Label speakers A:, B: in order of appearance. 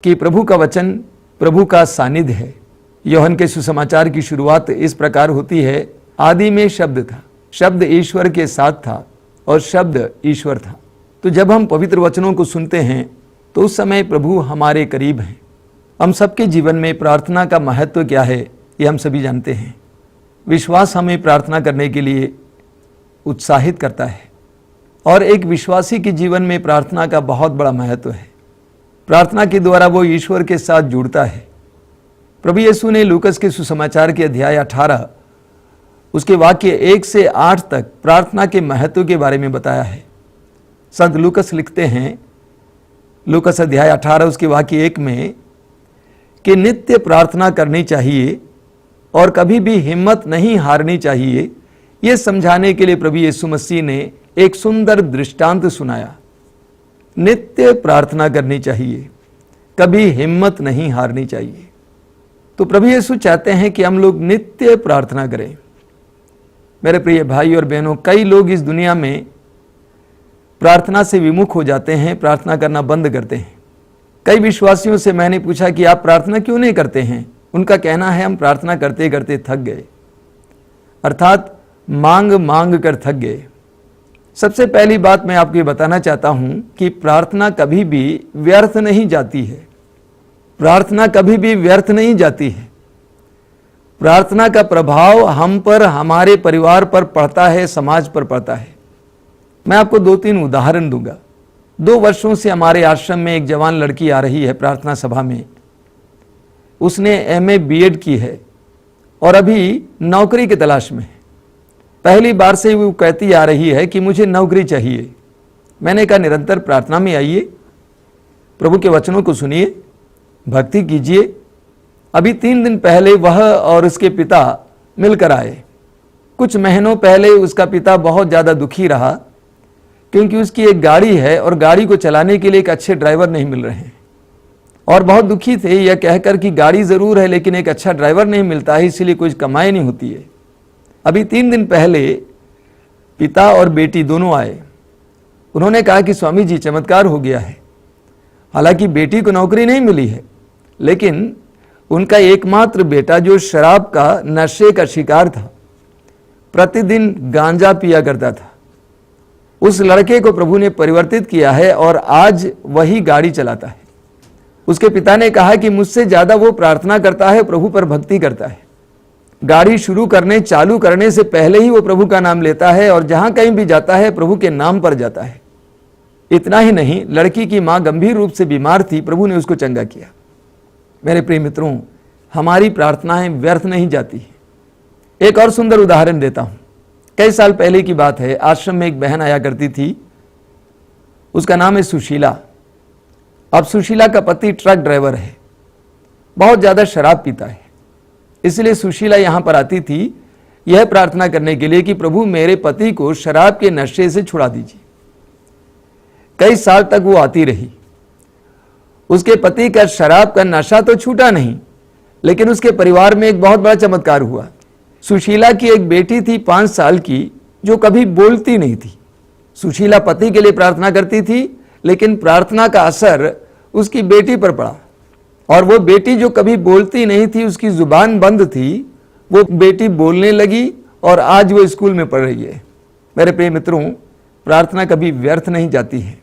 A: कि प्रभु का वचन प्रभु का सानिध्य है। यूहन्ना के सुसमाचार की शुरुआत इस प्रकार होती है, आदि में शब्द था, शब्द ईश्वर के साथ था और शब्द ईश्वर था। तो जब हम पवित्र वचनों को सुनते हैं तो उस समय प्रभु हमारे करीब हैं। हम सबके जीवन में प्रार्थना का महत्व क्या है ये हम सभी जानते हैं। विश्वास हमें प्रार्थना करने के लिए उत्साहित करता है और एक विश्वासी के जीवन में प्रार्थना का बहुत बड़ा महत्व है। प्रार्थना के द्वारा वो ईश्वर के साथ जुड़ता है। प्रभु यीशु ने लूकस के सुसमाचार के अध्याय 18 उसके वाक्य 1 से 8 तक प्रार्थना के महत्व के बारे में बताया है। संत लूकस लिखते हैं, लूकस अध्याय 18 उसके वाक्य 1 में, कि नित्य प्रार्थना करनी चाहिए और कभी भी हिम्मत नहीं हारनी चाहिए, ये समझाने के लिए प्रभु यीशु मसीह ने एक सुंदर दृष्टांत सुनाया। नित्य प्रार्थना करनी चाहिए, कभी हिम्मत नहीं हारनी चाहिए। तो प्रभु यीशु चाहते हैं कि हम लोग नित्य प्रार्थना करें। मेरे प्रिय भाई और बहनों, कई लोग इस दुनिया में प्रार्थना से विमुख हो जाते हैं, प्रार्थना करना बंद करते हैं। कई विश्वासियों से मैंने पूछा कि आप प्रार्थना क्यों नहीं करते हैं। उनका कहना है, हम प्रार्थना करते करते थक गए, अर्थात मांग मांग कर थक गए। सबसे पहली बात मैं आपको ये बताना चाहता हूं कि प्रार्थना कभी भी व्यर्थ नहीं जाती है। प्रार्थना कभी भी व्यर्थ नहीं जाती है। प्रार्थना का प्रभाव हम पर, हमारे परिवार पर पड़ता है, समाज पर पड़ता है। मैं आपको 2-3 उदाहरण दूंगा। 2 वर्षों से हमारे आश्रम में एक जवान लड़की आ रही है प्रार्थना सभा में। उसने MA BEd की है और अभी नौकरी की तलाश में है। पहली बार से वो कहती आ रही है कि मुझे नौकरी चाहिए। मैंने कहा, निरंतर प्रार्थना में आइए, प्रभु के वचनों को सुनिए, भक्ति कीजिए। अभी 3 दिन पहले वह और उसके पिता मिलकर आए। कुछ महीनों पहले उसका पिता बहुत ज़्यादा दुखी रहा क्योंकि उसकी एक गाड़ी है और गाड़ी को चलाने के लिए एक अच्छे ड्राइवर नहीं मिल रहे हैं, और बहुत दुखी थे यह कहकर कि गाड़ी ज़रूर है लेकिन एक अच्छा ड्राइवर नहीं मिलता है, इसीलिए कुछ कमाई नहीं होती है। अभी 3 दिन पहले पिता और बेटी दोनों आए। उन्होंने कहा कि स्वामी जी, चमत्कार हो गया है। हालांकि बेटी को नौकरी नहीं मिली है, लेकिन उनका एकमात्र बेटा जो शराब का, नशे का शिकार था, प्रतिदिन गांजा पिया करता था, उस लड़के को प्रभु ने परिवर्तित किया है और आज वही गाड़ी चलाता है। उसके पिता ने कहा कि मुझसे ज़्यादा वो प्रार्थना करता है, प्रभु पर भक्ति करता है। गाड़ी चालू करने से पहले ही वो प्रभु का नाम लेता है और जहां कहीं भी जाता है प्रभु के नाम पर जाता है। इतना ही नहीं, लड़की की मां गंभीर रूप से बीमार थी, प्रभु ने उसको चंगा किया। मेरे प्रिय मित्रों, हमारी प्रार्थनाएं व्यर्थ नहीं जाती। एक और सुंदर उदाहरण देता हूं। कई साल पहले की बात है, आश्रम में एक बहन आया करती थी, उसका नाम है सुशीला। अब सुशीला का पति ट्रक ड्राइवर है, बहुत ज़्यादा शराब पीता है। इसलिए सुशीला यहाँ पर आती थी यह प्रार्थना करने के लिए कि प्रभु मेरे पति को शराब के नशे से छुड़ा दीजिए। कई साल तक वो आती रही। उसके पति का शराब का नशा तो छूटा नहीं, लेकिन उसके परिवार में एक बहुत बड़ा चमत्कार हुआ। सुशीला की एक बेटी थी 5 साल की, जो कभी बोलती नहीं थी। सुशीला पति के लिए प्रार्थना करती थी, लेकिन प्रार्थना का असर उसकी बेटी पर पड़ा, और वो बेटी जो कभी बोलती नहीं थी, उसकी जुबान बंद थी, वो बेटी बोलने लगी और आज वो स्कूल में पढ़ रही है। मेरे प्रिय मित्रों, प्रार्थना कभी व्यर्थ नहीं जाती है।